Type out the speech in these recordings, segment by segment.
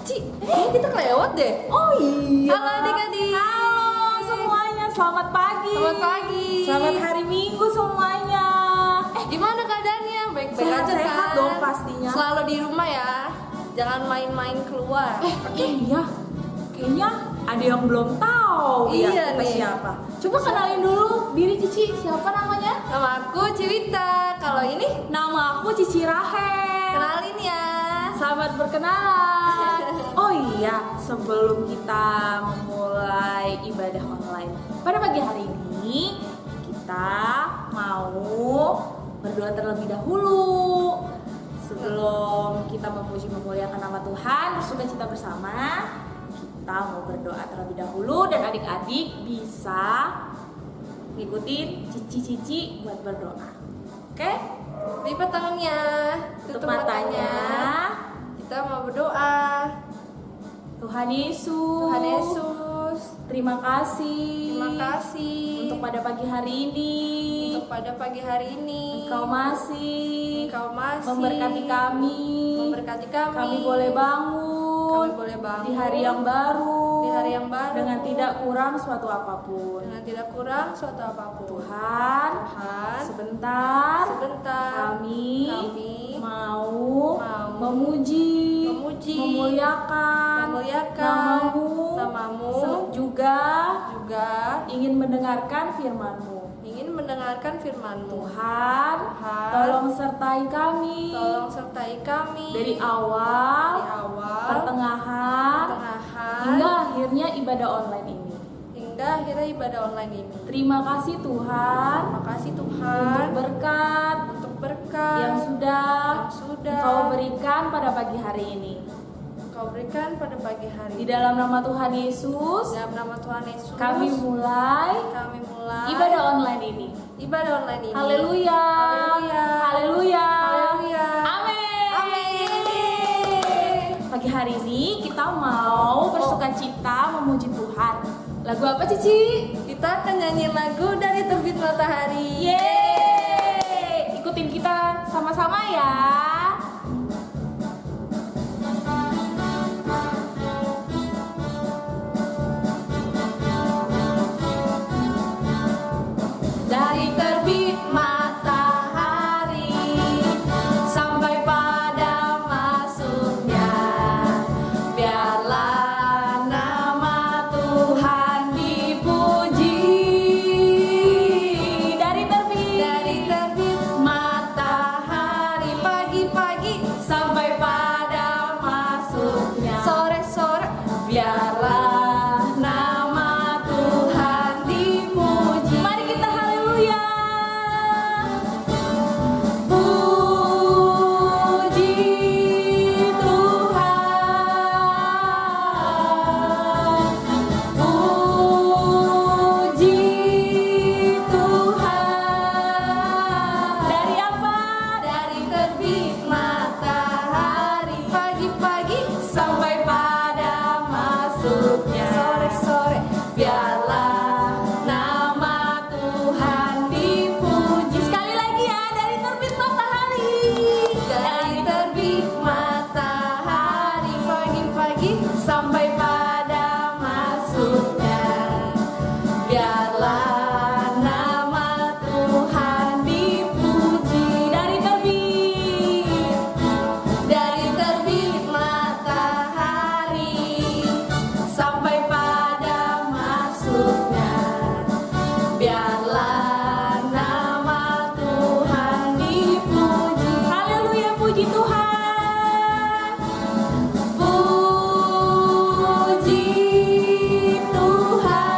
Cici, kayaknya kita kelewat deh. Oh iya. Halo adik-adik. Halo semuanya, selamat pagi. Selamat pagi. Selamat hari Minggu semuanya. Gimana keadaannya? Baik-baik aja Sehat-sehat kan? dong pastinya. Selalu di rumah ya. Jangan main-main keluar. Iya. Kayaknya ada yang belum tahu Iya ya kita nih. siapa. Coba kenalin dulu diri Cici, siapa namanya? Nama aku Ciwita. Kalau ini Nama aku Cici Rahel. kenalin ya. Selamat berkenalan. Oh iya, sebelum kita memulai ibadah online pada pagi hari ini, kita mau berdoa terlebih dahulu. Sebelum kita memuji memuliakan nama Tuhan, bersukacita bersama, kita mau berdoa terlebih dahulu dan adik-adik bisa ngikutin cici-cici buat berdoa. Oke? Lipat tangannya, Tutup matanya. Kita mau berdoa. Tuhan Yesus. Tuhan Yesus, Terima kasih. terima kasih Untuk pada pagi hari ini. untuk pada pagi hari ini. Engkau masih memberkati kami. memberkati kami. Kami boleh bangun. Kami boleh bangun Di hari yang baru. Di hari yang baru. Dengan tidak kurang suatu apapun. dengan tidak kurang suatu apapun. Tuhan, sebentar kami mau memuji, memuliakan namamu, juga ingin mendengarkan firman-Mu. ingin mendengarkan firman-Mu. Tuhan, tolong sertai kami Tolong sertai kami dari dari awal, awal, pertengahan, hingga akhirnya ibadah online ini. hingga akhirnya ibadah online ini. Terima kasih Tuhan Terima kasih untuk Tuhan berkat untuk berkat yang sudah sudah Engkau berikan pada pagi hari ini. Engkau berikan pada pagi hari Di ini. dalam nama Tuhan Yesus, Dalam nama Tuhan Yesus, kami mulai kami mulai ibadah online ini. ibadah online ini. Haleluya. Haleluya. Haleluya. Haleluya. Amin. Amin. Pagi hari ini kita mau bersukacita memuji Tuhan. Lagu apa Cici? Kita akan nyanyiin lagu dari Terbit Matahari. Yeay. Ikutin kita sama-sama ya. Dari terbit matahari sampai pada masuknya, biarlah nama Tuhan dipuji. Dari terbit matahari pagi-pagi sampai pada masuknya, sore-sore, biarlah nama Tuhan dipuji. Mari kita haleluya. Puji Tuhan. Puji Tuhan. Dari apa? Dari terbit matahari pagi-pagi sampai pada masuknya, sore-sore, biarlah nama Tuhan dipuji. Sekali lagi ya, dari terbit matahari. Dari terbit matahari pagi-pagi sampai pada masuknya, biarlah nama Tuhan dipuji. Dari terbit matahari sampai pada masuknya, biarlah nama Tuhan dipuji. Haleluya, puji Tuhan. Puji Tuhan.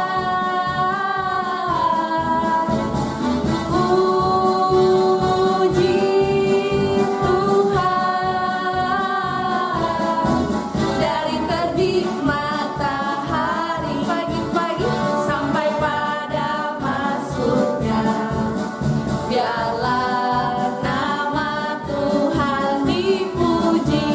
Puji Tuhan. Dari terbit matahari pagi-pagi sampai pada masuknya, biarlah nama Tuhan dipuji.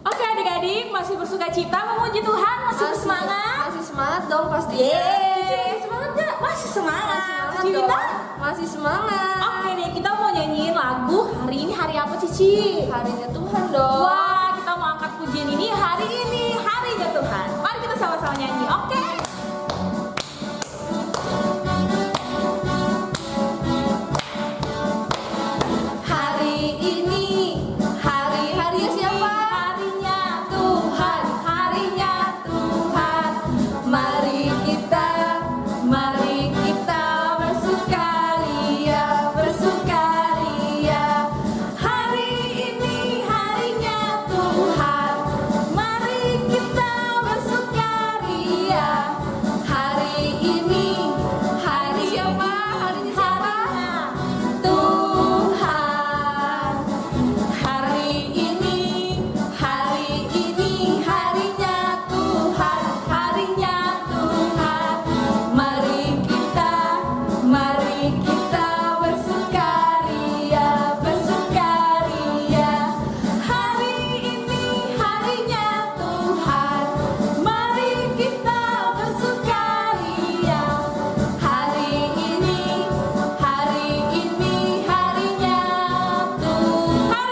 Oke adik-adik, masih bersukacita memuji Tuhan, masih bersemangat. Masih semangat dong pastinya. Yeay, semangat gak? Masih semangat. Semangat Cici dong. Wita? Masih semangat. Oke nih, kita mau nyanyiin lagu. Hari ini hari apa, Cici? Harinya Tuhan dong. Wah, kita mau angkat pujian ini hari ini harinya Tuhan. Mari kita sama-sama nyanyi, oke? Hari ini hari siapa? Harinya Tuhan, harinya Tuhan. Mari kita bersukaria, bersukaria. Hari ini harinya Tuhan. Mari kita bersukaria. Hari ini hari siapa? Harinya siapa? Tuhan. Hari ini harinya Tuhan, harinya Tuhan. Mari kita bersukaria, bersukaria. Hari ini harinya Tuhan. Mari kita bersukaria. Hari ini harinya Tuhan.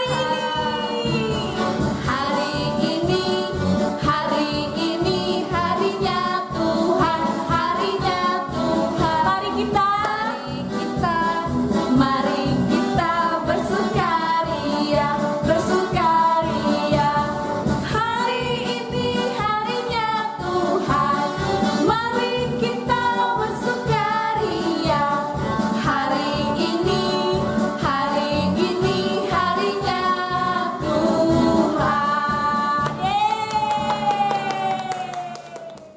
Hari ini harinya Tuhan, harinya Tuhan. Mari kita bersukaria, bersukaria. Hari ini harinya Tuhan. Mari kita bersukaria. Hari ini harinya Tuhan. Yeay.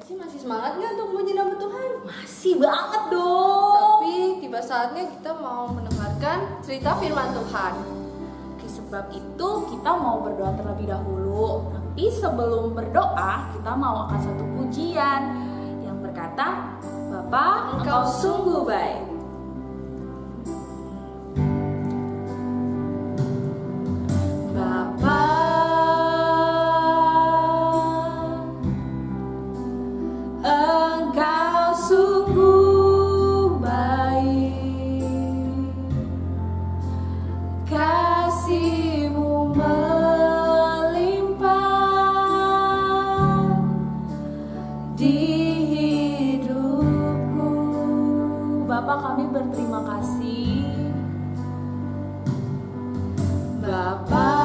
Sih masih semangat nggak untuk memuji nama Tuhan? Masih banget dong. Tapi tiba saatnya kita mau mendengarkan cerita firman Tuhan. Oke, sebab itu kita mau berdoa terlebih dahulu. Tapi sebelum berdoa, kita mau akan satu pujian yang berkata, Bapa, Engkau sungguh baik. Bapa, Engkau sungguh baik, kasih-Mu melimpah di hidupku. Bapak, kami berterima kasih. Bapa,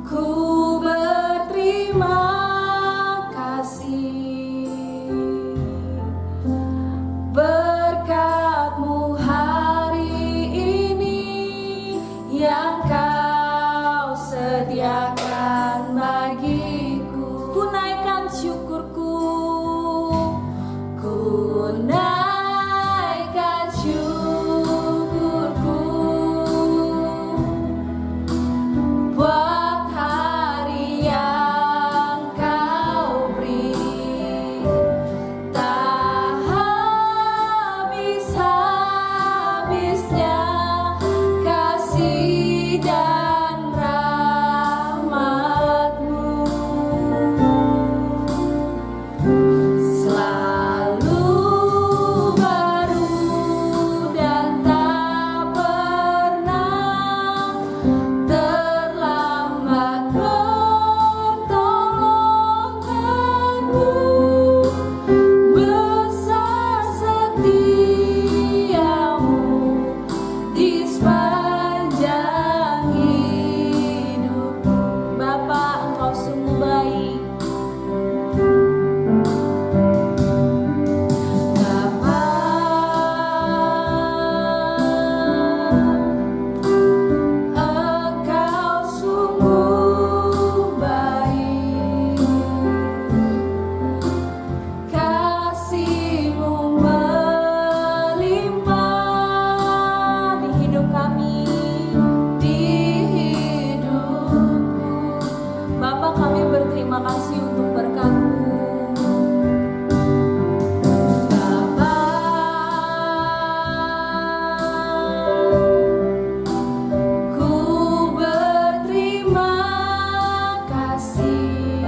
ku berterima kasih berkat-Mu hari ini yang Kau sediakan bagiku. Ku naikkan syukurku. Ku naikkan syukurku buat hari yang Kau beri, tak habis-habisnya kasih dan rahmat-Mu. Selalu baru dan tak pernah terlambat pertolongan-Mu. Besar setia-Mu di sepanjang hidup. Bapak, Engkau sungguh baik. Bapa, Engkau sungguh baik, kasih-Mu melimpah Di hidup kami. di hidupku. Bapak, kami berterima kasih untuk berkat-Mu. Bapa, ku berterima kasih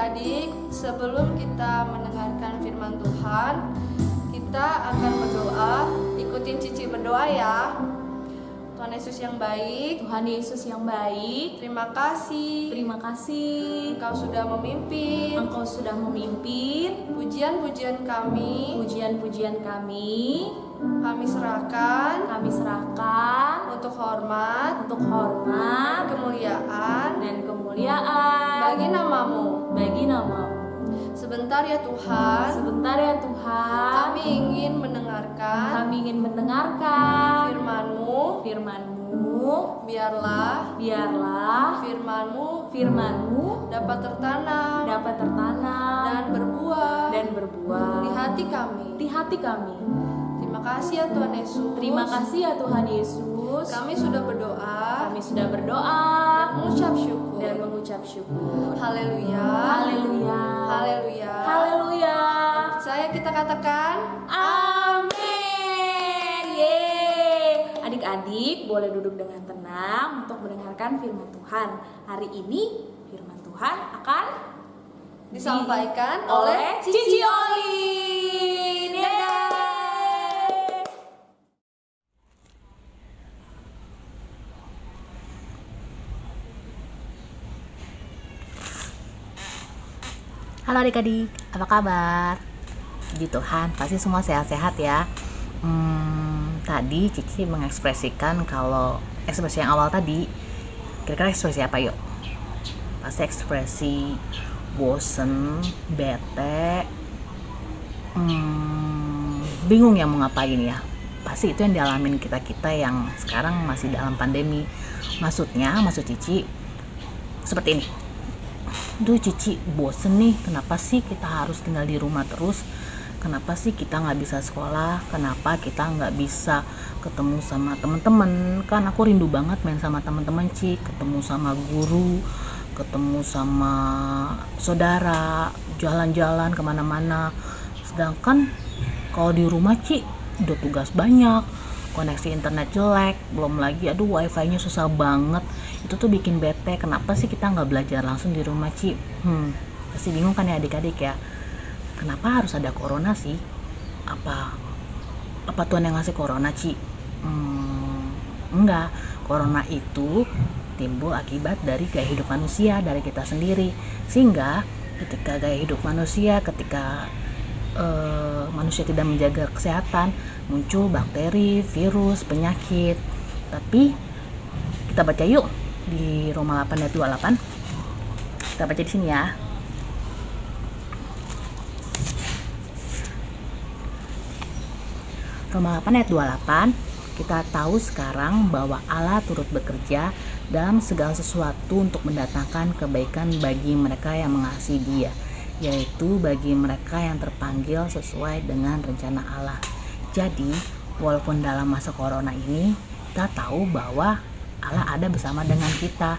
adik-adik, sebelum kita mendengarkan firman Tuhan, kita akan berdoa. Ikutin Cici berdoa ya. Tuhan Yesus yang baik, Tuhan Yesus yang baik, terima kasih. terima kasih Engkau sudah memimpin Engkau sudah memimpin pujian-pujian kami. pujian-pujian kami Kami serahkan untuk hormat untuk hormat kemuliaan dan kemuliaan bagi namamu. bagi namamu. Sebentar ya Tuhan, Sebentar ya Tuhan, kami ingin mendengarkan mendengarkan firman-Mu. firman-Mu. Biarlah Biarlah firman-Mu firman-Mu dapat tertanam dapat tertanam dan berbuah dan berbuah di hati kami. di hati kami. Terima kasih ya Tuhan Yesus. Terima kasih ya Tuhan Yesus. Kami sudah berdoa Kami sudah berdoa mengucap syukur. dan mengucap syukur. Haleluya. Haleluya. Haleluya. Haleluya. Saya kita katakan Amin. Yeay. Adik-adik boleh duduk dengan tenang untuk mendengarkan firman Tuhan. Hari ini firman Tuhan akan disampaikan oleh Cici Olin. Yeay. Halo adik-adik, apa kabar? Puji Tuhan, pasti semua sehat-sehat ya. Tadi Cici mengekspresikan kalau ekspresi yang awal tadi, kira-kira ekspresi apa yuk? Pasti ekspresi bosen, bete, bingung ya mau ngapain ya. Pasti itu yang dialamin kita-kita yang sekarang masih dalam pandemi. Maksud Cici seperti ini. Duh Cici, bosen nih, kenapa sih kita harus tinggal di rumah terus? Kenapa sih kita nggak bisa sekolah? Kenapa kita nggak bisa ketemu sama teman-teman? Kan aku rindu banget main sama teman-teman Ci, ketemu sama guru, ketemu sama saudara, jalan-jalan kemana-mana. Sedangkan kalau di rumah Ci, udah tugas banyak, koneksi internet jelek, belum lagi aduh wifi-nya susah banget. Itu tuh bikin bete. Kenapa sih kita nggak belajar langsung di rumah Ci? Pasti bingung kan ya adik-adik ya, kenapa harus ada corona sih? Apa Tuhan yang ngasih corona Ci? Enggak, corona itu timbul akibat dari gaya hidup manusia, dari kita sendiri. Sehingga ketika gaya hidup manusia, ketika manusia tidak menjaga kesehatan, muncul bakteri, virus, penyakit. Tapi kita baca yuk di Roma 8 ayat 28. Kita baca di sini ya. Roma 8 ayat 28. Kita tahu sekarang bahwa Allah turut bekerja dalam segala sesuatu untuk mendatangkan kebaikan bagi mereka yang mengasihi Dia, yaitu bagi mereka yang terpanggil sesuai dengan rencana Allah. Jadi, walaupun dalam masa corona ini, kita tahu bahwa Allah ada bersama dengan kita.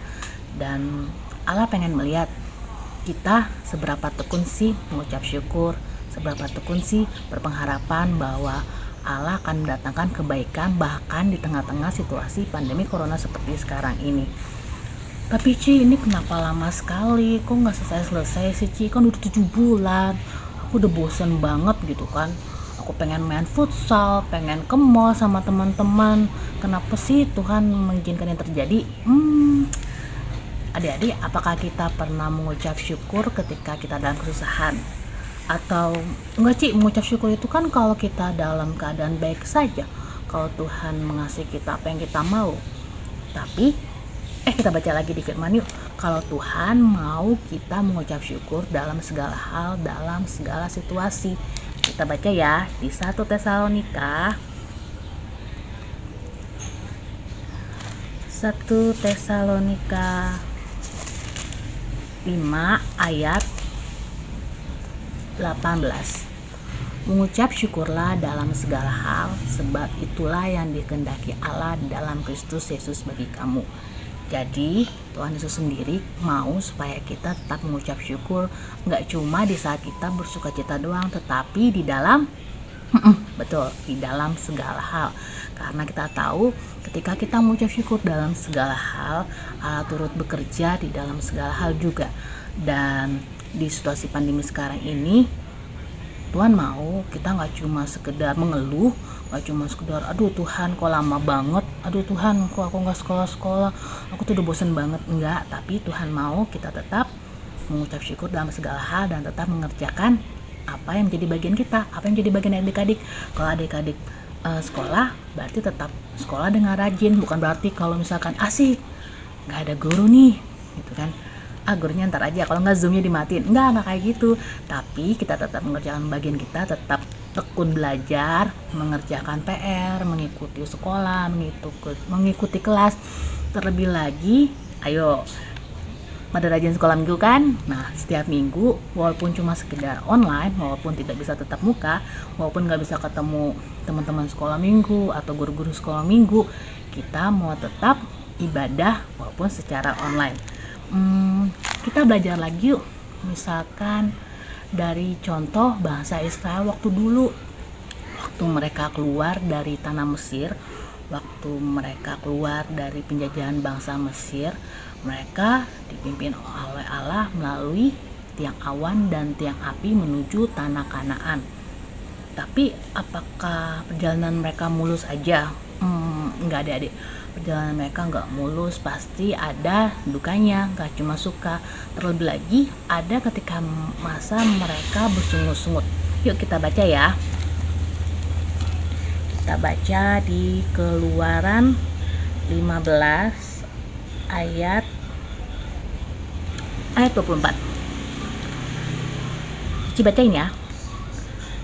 Dan Allah pengen melihat kita seberapa tekun sih mengucap syukur, seberapa tekun sih berpengharapan bahwa Allah akan mendatangkan kebaikan bahkan di tengah-tengah situasi pandemi corona seperti sekarang ini. Tapi Ci, ini kenapa lama sekali? Kok nggak selesai-selesai sih Ci? Kan udah 7 bulan. Aku udah bosen banget gitu kan. Aku pengen main futsal, pengen ke mall sama teman-teman. Kenapa sih Tuhan mengizinkan yang terjadi? Adik-adik, apakah kita pernah mengucap syukur ketika kita dalam kesusahan? Atau enggak Ci, mengucap syukur itu kan kalau kita dalam keadaan baik saja, kalau Tuhan mengasihi kita apa yang kita mau. Tapi kita baca lagi di firman yuk. Kalau Tuhan mau kita mengucap syukur dalam segala hal, dalam segala situasi. Kita baca ya di 1 Tesalonika 5 ayat 18. Mengucap syukurlah dalam segala hal, sebab itulah yang dikehendaki Allah dalam Kristus Yesus bagi kamu. Jadi Tuhan Yesus sendiri mau supaya kita tetap mengucap syukur, nggak cuma di saat kita bersukacita doang, tetapi di dalam betul, di dalam segala hal. Karena kita tahu ketika kita mengucap syukur dalam segala hal, Allah turut bekerja di dalam segala hal juga. Dan di situasi pandemi sekarang ini, Tuhan mau kita nggak cuma sekedar mengeluh, nggak cuma sekedar aduh Tuhan kok lama banget, aduh Tuhan kok aku nggak sekolah, aku tuh udah bosen banget. Enggak, tapi Tuhan mau kita tetap mengucap syukur dalam segala hal dan tetap mengerjakan apa yang menjadi bagian kita, apa yang menjadi bagian adik-adik. Kalau adik-adik sekolah, berarti tetap sekolah dengan rajin, bukan berarti kalau misalkan asik nggak ada guru nih gitu kan, gurunya ntar aja, kalau nggak zoomnya dimatiin. Nggak kayak gitu, tapi kita tetap mengerjakan bagian kita, tetap tekun belajar, mengerjakan PR, mengikuti sekolah, mengikuti kelas. Terlebih lagi, ayo pada rajin sekolah minggu kan. Nah, setiap minggu walaupun cuma sekedar online, walaupun tidak bisa tetap muka, walaupun nggak bisa ketemu teman-teman sekolah minggu atau guru-guru sekolah minggu, kita mau tetap ibadah walaupun secara online. Kita belajar lagi yuk, misalkan dari contoh bangsa Israel waktu dulu, waktu mereka keluar dari tanah Mesir, waktu mereka keluar dari penjajahan bangsa Mesir, mereka dipimpin oleh Allah melalui tiang awan dan tiang api menuju tanah Kanaan. Tapi apakah perjalanan mereka mulus aja? Enggak, adik-adik, perjalanan mereka enggak mulus, pasti ada dukanya, enggak cuma suka. Terlebih lagi ada ketika masa mereka bersungut-sungut. Yuk kita baca ya. Kita baca di Keluaran 15 ayat 24. Cici bacain ya.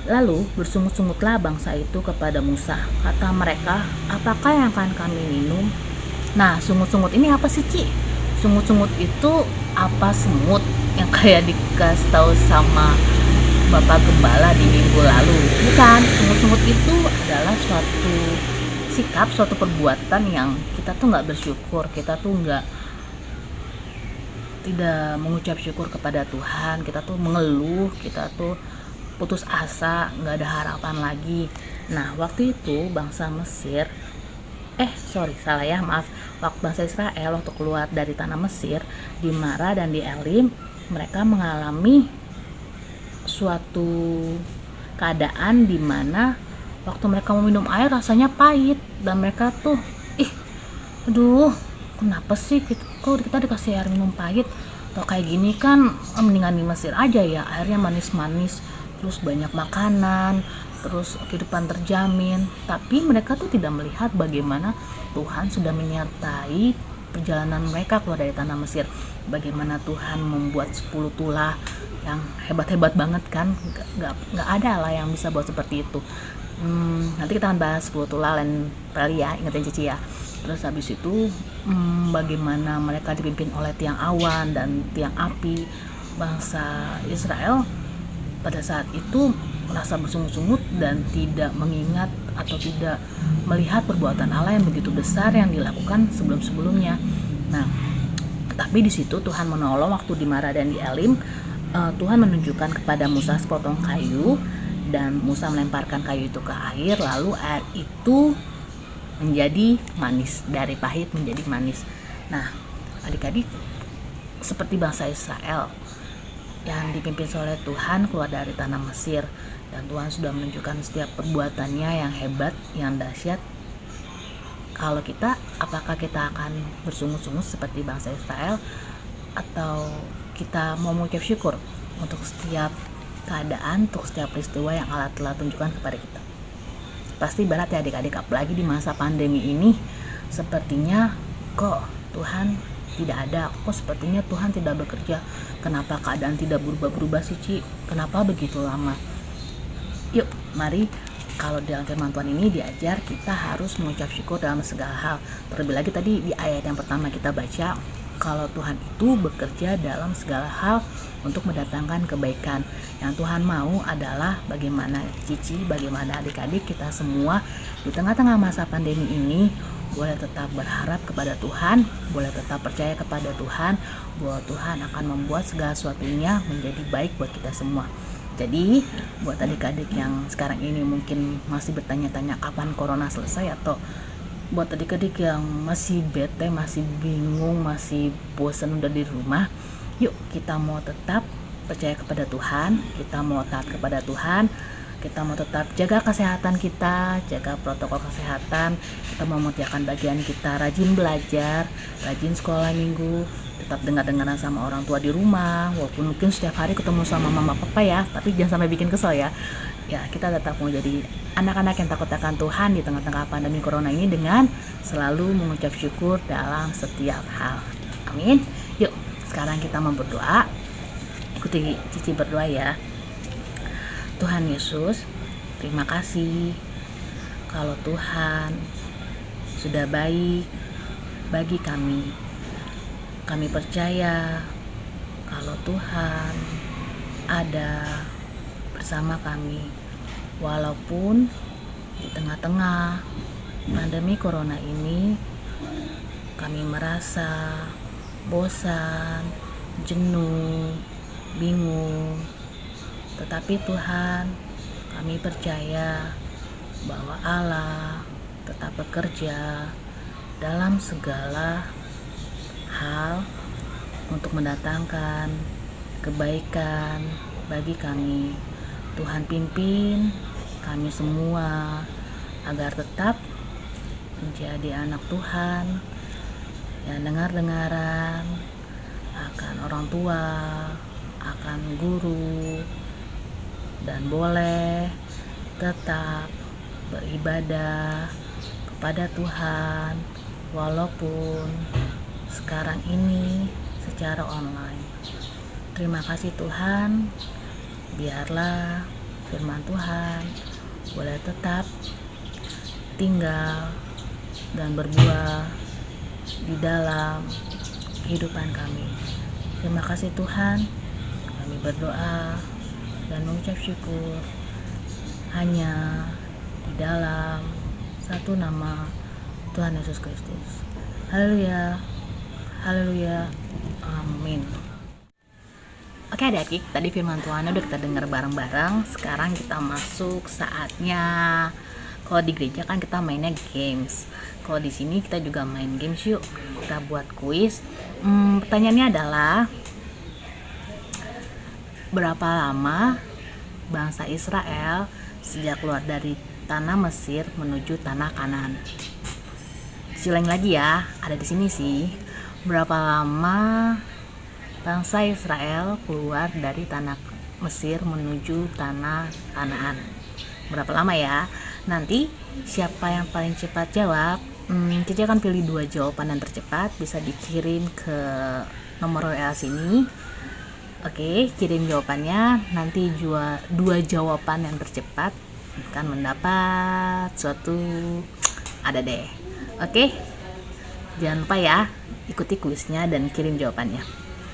Lalu bersungut-sungutlah bangsa itu kepada Musa. Kata mereka, apakah yang akan kami minum? Nah, sungut-sungut ini apa sih, Ci? Sungut-sungut itu apa? Semut yang kayak dikasih tahu sama Bapak Gembala di minggu lalu. Bukan, sungut-sungut itu adalah suatu sikap, suatu perbuatan yang kita tuh nggak bersyukur, kita tuh tidak mengucap syukur kepada Tuhan, kita tuh mengeluh, kita tuh putus asa, nggak ada harapan lagi. Nah, waktu itu bangsa Mesir, waktu bangsa Israel waktu keluar dari tanah Mesir, di Mara dan di Elim, mereka mengalami suatu keadaan di mana waktu mereka mau minum air rasanya pahit, dan mereka tuh aduh kenapa sih kok kita dikasih air minum pahit, atau kayak gini kan mendingan di Mesir aja ya, airnya manis-manis, terus banyak makanan, terus kehidupan terjamin. Tapi mereka tuh tidak melihat bagaimana Tuhan sudah menyertai perjalanan mereka keluar dari tanah Mesir, bagaimana Tuhan membuat 10 tulah yang hebat-hebat banget kan, nggak ada lah yang bisa buat seperti itu. Nanti kita akan bahas 10 tulah lain kali ya, ingetin Cici ya. Terus habis itu bagaimana mereka dipimpin oleh tiang awan dan tiang api. Bangsa Israel pada saat itu merasa bersungut-sungut dan tidak mengingat atau tidak melihat perbuatan Allah yang begitu besar yang dilakukan sebelum-sebelumnya. Nah, tapi di situ Tuhan menolong waktu di Mara dan di Elim. Tuhan menunjukkan kepada Musa sepotong kayu, dan Musa melemparkan kayu itu ke air, lalu air itu menjadi manis, dari pahit menjadi manis. Nah, adik-adik, seperti bangsa Israel yang dipimpin oleh Tuhan keluar dari tanah Mesir, dan Tuhan sudah menunjukkan setiap perbuatannya yang hebat, yang dahsyat. Kalau kita, apakah kita akan bersungut-sungut seperti bangsa Israel, atau kita mau mengucap syukur untuk setiap keadaan, untuk setiap peristiwa yang Allah telah tunjukkan kepada kita? Pasti berat ya adik-adik, apalagi di masa pandemi ini. Sepertinya kok Tuhan tidak ada, kok sepertinya Tuhan tidak bekerja. Kenapa keadaan tidak berubah-berubah sih, Ci? Kenapa begitu lama? Yuk, mari, kalau dalam firman Tuhan ini diajar kita harus mengucap syukur dalam segala hal. Terlebih lagi tadi di ayat yang pertama kita baca, kalau Tuhan itu bekerja dalam segala hal untuk mendatangkan kebaikan. Yang Tuhan mau adalah bagaimana Cici, bagaimana adik-adik kita semua di tengah-tengah masa pandemi ini boleh tetap berharap kepada Tuhan, boleh tetap percaya kepada Tuhan, bahwa Tuhan akan membuat segala sesuatunya menjadi baik buat kita semua. Jadi buat adik-adik yang sekarang ini mungkin masih bertanya-tanya kapan corona selesai, atau buat adik-adik yang masih bete, masih bingung, masih bosan udah di rumah, yuk kita mau tetap percaya kepada Tuhan, kita mau taat kepada Tuhan, kita mau tetap jaga kesehatan kita, jaga protokol kesehatan, kita mau mengerjakan bagian kita, rajin belajar, rajin sekolah minggu, tetap dengar-dengaran sama orang tua di rumah, walaupun mungkin setiap hari ketemu sama mama papa ya, tapi jangan sampai bikin kesel ya. Ya, kita tetap mau jadi anak-anak yang takut akan Tuhan di tengah-tengah pandemi corona ini dengan selalu mengucap syukur dalam setiap hal. Amin. Yuk, sekarang kita mau berdoa. Ikuti Cici berdoa ya. Tuhan Yesus, terima kasih kalau Tuhan sudah baik bagi kami. Kami percaya kalau Tuhan ada bersama kami, walaupun di tengah-tengah pandemi corona ini kami merasa bosan, jenuh, bingung. Tetapi Tuhan, kami percaya bahwa Allah tetap bekerja dalam segala hal untuk mendatangkan kebaikan bagi kami. Tuhan pimpin kami semua agar tetap menjadi anak Tuhan yang dengar-dengaran akan orang tua, akan guru, dan boleh tetap beribadah kepada Tuhan walaupun sekarang ini secara online. Terima kasih Tuhan, biarlah firman Tuhan boleh tetap tinggal dan berbuah di dalam kehidupan kami. Terima kasih Tuhan, kami berdoa dan mengucap syukur hanya di dalam satu nama, Tuhan Yesus Kristus. Haleluya, haleluya, amin. Oke adik-adik, tadi firman Tuhan udah kita dengar bareng-bareng. Sekarang kita masuk saatnya. Kalau di gereja kan kita mainnya games. Kalau di sini kita juga main games yuk. Kita buat kuis. Pertanyaannya adalah, berapa lama bangsa Israel sejak keluar dari tanah Mesir menuju tanah Kanaan? Ulangi lagi ya, ada di sini sih. Berapa lama bangsa Israel keluar dari tanah Mesir menuju tanah Kanaan? Berapa lama ya? Nanti siapa yang paling cepat jawab, Cici akan pilih 2 jawaban yang tercepat, bisa dikirim ke nomor WA sini. Oke, kirim jawabannya. Nanti 2 jawaban yang tercepat akan mendapat suatu ada deh. Oke, jangan lupa ya, ikuti kuisnya dan kirim jawabannya.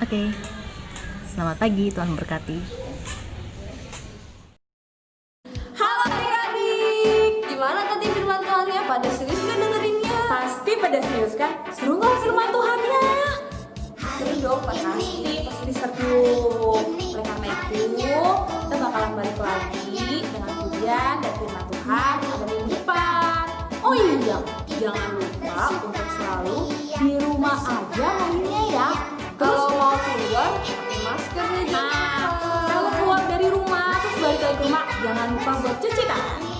Oke, selamat pagi, Tuhan berkati. Halo adik-adik, gimana tadi firman Tuhannya? Pada serius gak dengerinnya? Pasti pada serius kan? Seru nggak firman Tuhannya? Seru dong, Pasti seru. Oleh karena itu, kita bakalan balik lagi dengan pujian dan firman Tuhan pada minggu depan. Oh iya, jangan lupa untuk selalu di rumah aja mainnya ya. Kalau mau keluar, pakai masker nih. Nah, kalau keluar dari rumah terus balik lagi ke rumah, jangan lupa buat cuci tangan.